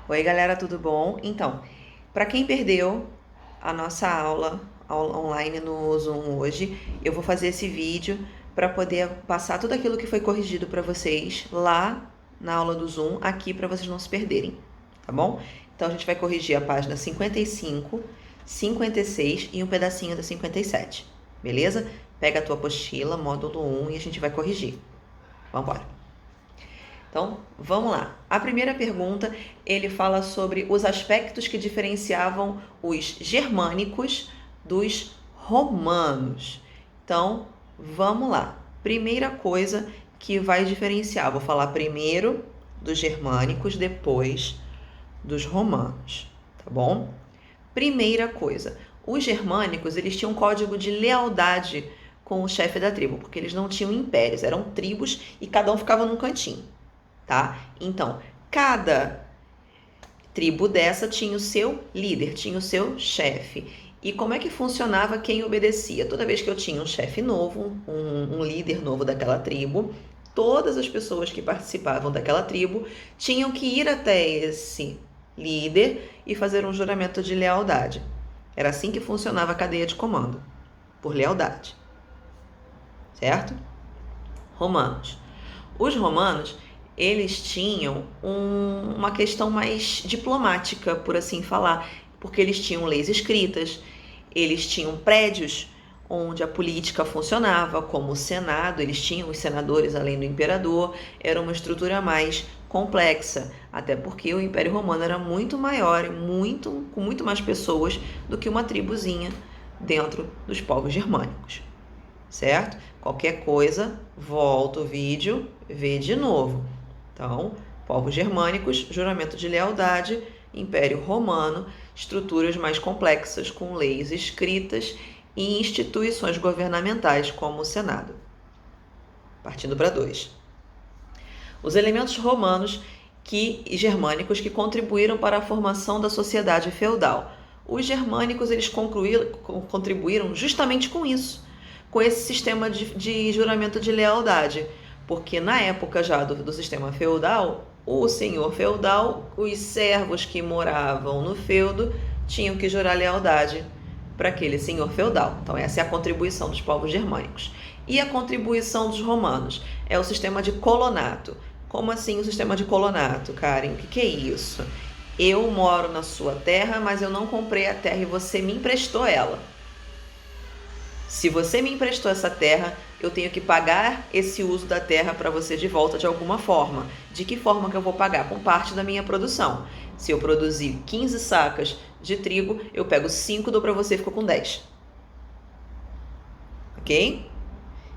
Oi, galera, tudo bom? Então, para quem perdeu a nossa aula online no Zoom hoje, eu vou fazer esse vídeo para poder passar tudo aquilo que foi corrigido para vocês lá na aula do Zoom, aqui para vocês não se perderem, tá bom? Então, a gente vai corrigir a página 55, 56 e um pedacinho da 57, beleza? Pega a tua apostila, módulo 1 e a gente vai corrigir. Vamos embora. Então, vamos lá. A primeira pergunta, ele fala sobre os aspectos que diferenciavam os germânicos dos romanos. Então, vamos lá. Primeira coisa que vai diferenciar, vou falar primeiro dos germânicos, depois dos romanos, tá bom? Primeira coisa, os germânicos, eles tinham um código de lealdade com o chefe da tribo, porque eles não tinham impérios, eram tribos e cada um ficava num cantinho. Tá? Então, cada tribo dessa tinha o seu líder, tinha o seu chefe. E como é que funcionava quem obedecia? Toda vez que eu tinha um chefe novo, um líder novo daquela tribo, todas as pessoas que participavam daquela tribo tinham que ir até esse líder e fazer um juramento de lealdade. Era assim que funcionava a cadeia de comando, por lealdade. Certo? Romanos. Os romanos, eles tinham uma questão mais diplomática, por assim falar, porque eles tinham leis escritas, eles tinham prédios onde a política funcionava, como o Senado, eles tinham os senadores além do imperador, era uma estrutura mais complexa, até porque o Império Romano era muito maior, com muito mais pessoas do que uma tribuzinha dentro dos povos germânicos, certo? Qualquer coisa, volta o vídeo, vê de novo. Então, povos germânicos, juramento de lealdade, Império Romano, estruturas mais complexas com leis escritas e instituições governamentais como o Senado. Partindo para 2. Os elementos romanos e germânicos que contribuíram para a formação da sociedade feudal. Os germânicos eles contribuíram justamente com isso, com esse sistema de juramento de lealdade, porque na época já do sistema feudal, o senhor feudal, os servos que moravam no feudo tinham que jurar lealdade para aquele senhor feudal. Então essa é a contribuição dos povos germânicos. E a contribuição dos romanos é o sistema de colonato. Como assim o sistema de colonato, Karen? O que é isso? Eu moro na sua terra, mas eu não comprei a terra e você me emprestou ela. Se você me emprestou essa terra, eu tenho que pagar esse uso da terra para você de volta de alguma forma. De que forma que eu vou pagar? Com parte da minha produção. Se eu produzir 15 sacas de trigo, eu pego 5, dou para você e fico com 10. Ok?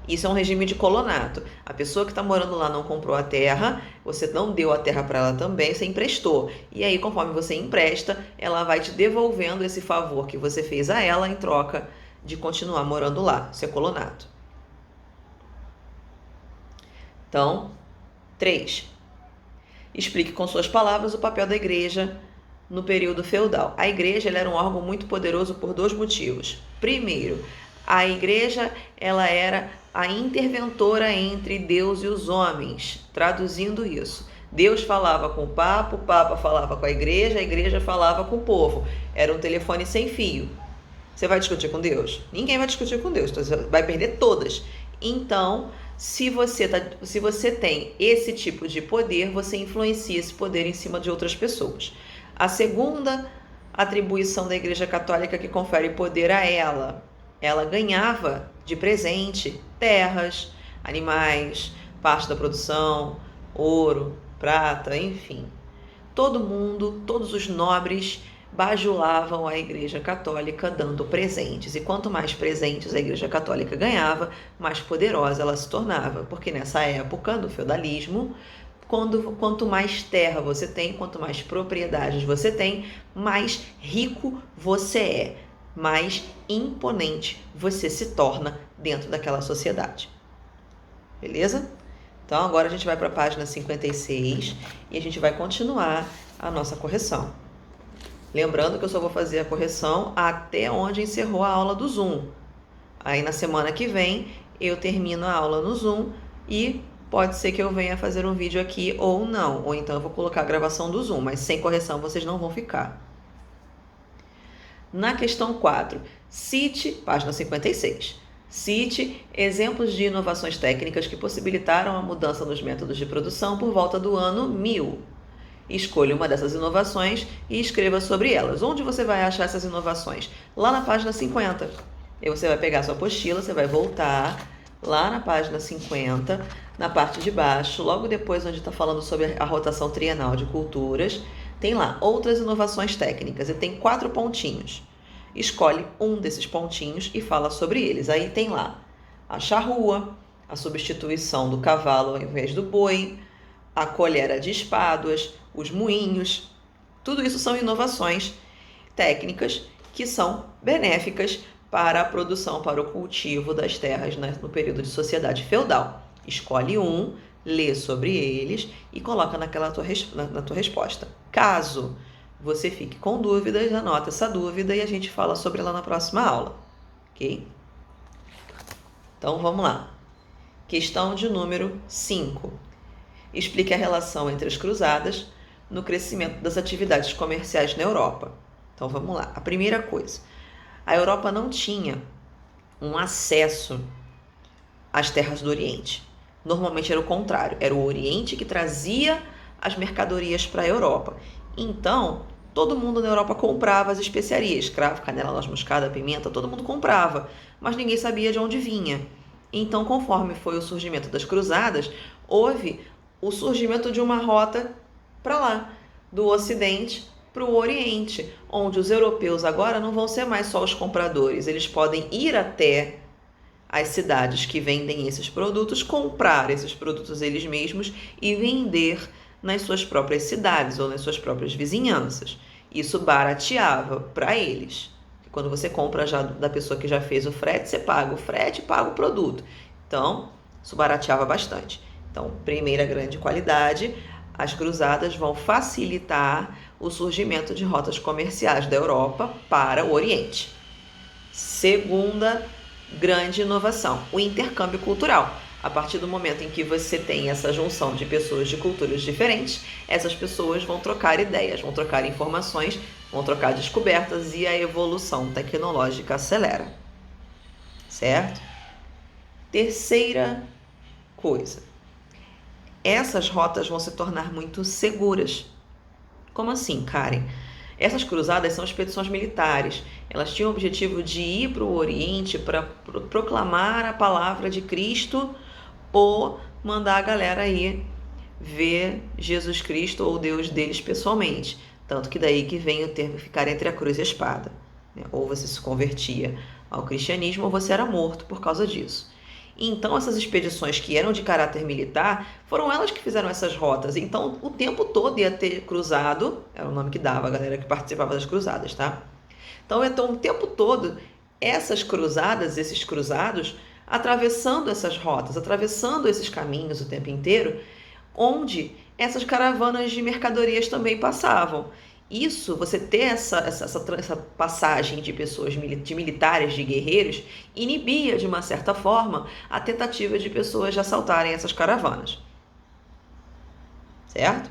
Isso é um regime de colonato. A pessoa que está morando lá não comprou a terra, você não deu a terra para ela também, você emprestou. E aí, conforme você empresta, ela vai te devolvendo esse favor que você fez a ela em troca de continuar morando lá. Isso é colonato. Então, 3. Explique com suas palavras o papel da igreja no período feudal. A igreja era um órgão muito poderoso por 2 motivos. Primeiro, a igreja ela era a interventora entre Deus e os homens. Traduzindo isso, Deus falava com o Papa falava com a igreja falava com o povo. Era um telefone sem fio. Você vai discutir com Deus? Ninguém vai discutir com Deus, você vai perder todas. Então, se você tem esse tipo de poder, você influencia esse poder em cima de outras pessoas. A segunda atribuição da Igreja Católica que confere poder a ela ganhava de presente terras, animais, parte da produção, ouro, prata, enfim. Todo mundo, todos os nobres bajulavam a Igreja Católica dando presentes. E quanto mais presentes a Igreja Católica ganhava, mais poderosa ela se tornava. Porque nessa época do feudalismo, quanto mais terra você tem, quanto mais propriedades você tem, mais rico você é, mais imponente você se torna dentro daquela sociedade. Beleza? Então agora a gente vai para a página 56 e a gente vai continuar a nossa correção. Lembrando que eu só vou fazer a correção até onde encerrou a aula do Zoom. Aí na semana que vem eu termino a aula no Zoom e pode ser que eu venha fazer um vídeo aqui ou não. Ou então eu vou colocar a gravação do Zoom, mas sem correção vocês não vão ficar. Na questão 4, cite, página 56. Cite exemplos de inovações técnicas que possibilitaram a mudança nos métodos de produção por volta do ano 1000. Escolha uma dessas inovações e escreva sobre elas. Onde você vai achar essas inovações? Lá na página 50. E você vai pegar a sua apostila, você vai voltar lá na página 50, na parte de baixo, logo depois onde está falando sobre a rotação trienal de culturas, tem lá outras inovações técnicas e tem 4 pontinhos. Escolhe um desses pontinhos e fala sobre eles. Aí tem lá a charrua, a substituição do cavalo ao invés do boi, a colhera de espáduas, os moinhos. Tudo isso são inovações técnicas que são benéficas para a produção, para o cultivo das terras, né, no período de sociedade feudal. Escolhe um, lê sobre eles e coloca na tua resposta. Caso você fique com dúvidas, anota essa dúvida e a gente fala sobre ela na próxima aula, ok? Então vamos lá. Questão de número 5. Explique a relação entre as cruzadas no crescimento das atividades comerciais na Europa. Então vamos lá. A primeira coisa, a Europa não tinha um acesso às terras do Oriente. Normalmente era o contrário, era o Oriente que trazia as mercadorias para a Europa. Então, todo mundo na Europa comprava as especiarias, cravo, canela, noz moscada, pimenta, todo mundo comprava, mas ninguém sabia de onde vinha. Então, conforme foi o surgimento das cruzadas, houve o surgimento de uma rota para lá, do Ocidente para o Oriente, onde os europeus agora não vão ser mais só os compradores, eles podem ir até as cidades que vendem esses produtos, comprar esses produtos eles mesmos e vender nas suas próprias cidades ou nas suas próprias vizinhanças. Isso barateava para eles. Quando você compra já da pessoa que já fez o frete, você paga o frete e paga o produto. Então, isso barateava bastante. Então, primeira grande qualidade, as cruzadas vão facilitar o surgimento de rotas comerciais da Europa para o Oriente. Segunda grande inovação, o intercâmbio cultural. A partir do momento em que você tem essa junção de pessoas de culturas diferentes, essas pessoas vão trocar ideias, vão trocar informações, vão trocar descobertas e a evolução tecnológica acelera. Certo? Terceira coisa, essas rotas vão se tornar muito seguras. Como assim, Karen? Essas cruzadas são expedições militares. Elas tinham o objetivo de ir para o Oriente para proclamar a palavra de Cristo ou mandar a galera ir ver Jesus Cristo ou Deus deles pessoalmente. Tanto que daí que vem o termo ficar entre a cruz e a espada. Ou você se convertia ao cristianismo ou você era morto por causa disso. Então, essas expedições que eram de caráter militar, foram elas que fizeram essas rotas. Então, o tempo todo ia ter cruzado, era o nome que dava a galera que participava das cruzadas, tá? Então, o tempo todo, essas cruzadas, esses cruzados, atravessando essas rotas, atravessando esses caminhos o tempo inteiro, onde essas caravanas de mercadorias também passavam. Isso, você ter essa passagem de pessoas, de militares, de guerreiros, inibia, de uma certa forma, a tentativa de pessoas de assaltarem essas caravanas. Certo?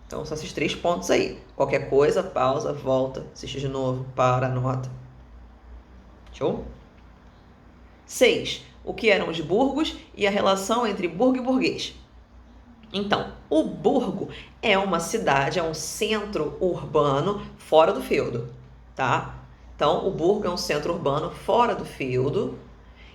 Então, são esses 3 pontos aí. Qualquer coisa, pausa, volta, assiste de novo, para, anota. Show? 6. O que eram os burgos e a relação entre burgo e burguês. Então, o burgo é uma cidade, é um centro urbano fora do feudo, tá? Então, o burgo é um centro urbano fora do feudo,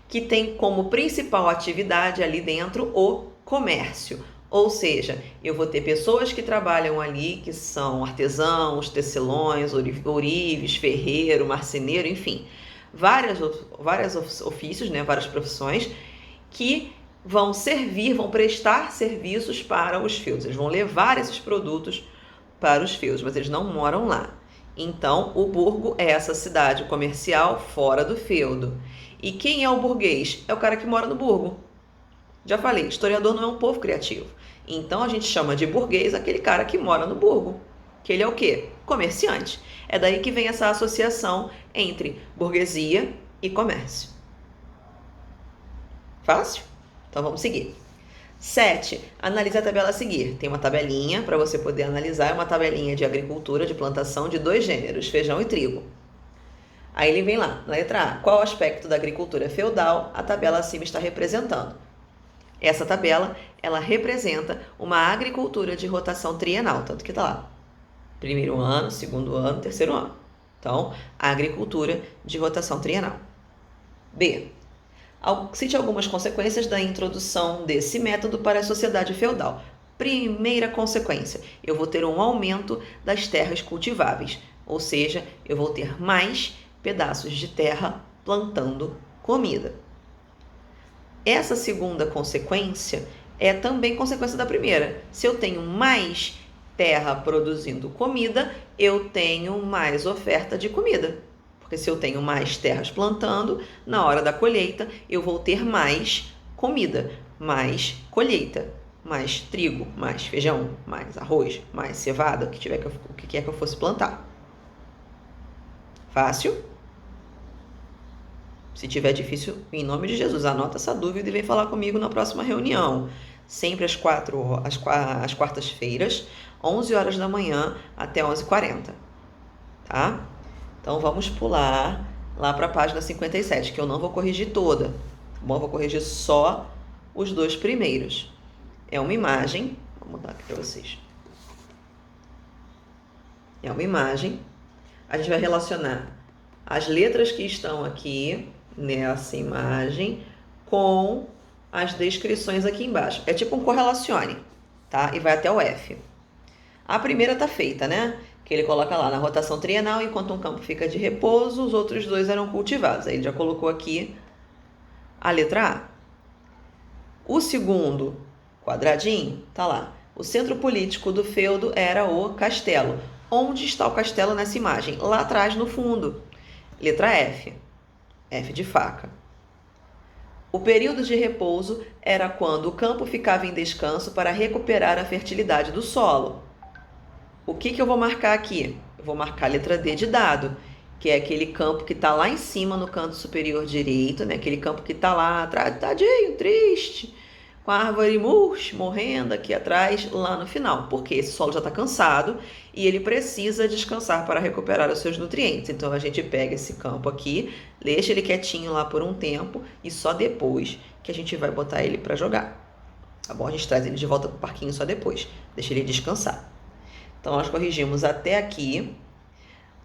que tem como principal atividade ali dentro o comércio. Ou seja, eu vou ter pessoas que trabalham ali, que são artesãos, tecelões, ourives, ferreiro, marceneiro, enfim, vários ofícios, né, várias profissões, que vão prestar serviços para os feudos. Eles vão levar esses produtos para os feudos, mas eles não moram lá. Então, o burgo é essa cidade comercial fora do feudo. E quem é o burguês? É o cara que mora no burgo. Já falei, historiador não é um povo criativo. Então, a gente chama de burguês aquele cara que mora no burgo. Que ele é o quê? Comerciante. É daí que vem essa associação entre burguesia e comércio. Fácil? Então vamos seguir. 7. Analise a tabela a seguir. Tem uma tabelinha para você poder analisar, é uma tabelinha de agricultura, de plantação de 2 gêneros, feijão e trigo. Aí ele vem lá, na letra A. Qual aspecto da agricultura feudal a tabela acima está representando? Essa tabela, ela representa uma agricultura de rotação trienal, tanto que tá lá. Primeiro ano, segundo ano, terceiro ano. Então, agricultura de rotação trienal. B. Cite algumas consequências da introdução desse método para a sociedade feudal. Primeira consequência, eu vou ter um aumento das terras cultiváveis, ou seja, eu vou ter mais pedaços de terra plantando comida. Essa segunda consequência é também consequência da primeira. Se eu tenho mais terra produzindo comida, eu tenho mais oferta de comida. Porque se eu tenho mais terras plantando, na hora da colheita eu vou ter mais comida, mais colheita, mais trigo, mais feijão, mais arroz, mais cevada, o que quer que eu fosse plantar. Fácil? Se tiver difícil, em nome de Jesus, anota essa dúvida e vem falar comigo na próxima reunião. Sempre às quartas-feiras, 11 horas da manhã até 11h40. Tá? Então, vamos pular lá para a página 57, que eu não vou corrigir toda. Tá bom? Eu vou corrigir só os 2 primeiros. É uma imagem, vou mudar aqui para vocês. É uma imagem. A gente vai relacionar as letras que estão aqui nessa imagem com as descrições aqui embaixo. É tipo um correlacione, tá? E vai até o F. A primeira tá feita, né? Que ele coloca lá na rotação trienal, enquanto um campo fica de repouso, os outros 2 eram cultivados. Aí ele já colocou aqui a letra A. O segundo quadradinho tá lá. O centro político do feudo era o castelo. Onde está o castelo nessa imagem? Lá atrás, no fundo. Letra F. F de faca. O período de repouso era quando o campo ficava em descanso para recuperar a fertilidade do solo. O que eu vou marcar aqui? Eu vou marcar a letra D de dado, que é aquele campo que está lá em cima no canto superior direito, né? Aquele campo que está lá atrás, tadinho, triste, com a árvore murcha, morrendo aqui atrás, lá no final. Porque esse solo já está cansado e ele precisa descansar para recuperar os seus nutrientes. Então, a gente pega esse campo aqui, deixa ele quietinho lá por um tempo e só depois que a gente vai botar ele para jogar. Tá bom? A gente traz ele de volta para o parquinho só depois. Deixa ele descansar. Então, nós corrigimos até aqui.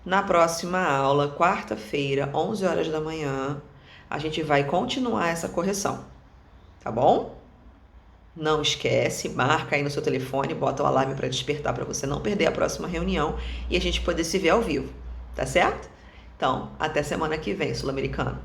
Na próxima aula, quarta-feira, 11 horas da manhã, a gente vai continuar essa correção. Tá bom? Não esquece, marca aí no seu telefone, bota o alarme para despertar para você não perder a próxima reunião e a gente poder se ver ao vivo. Tá certo? Então, até semana que vem, Sul-Americano.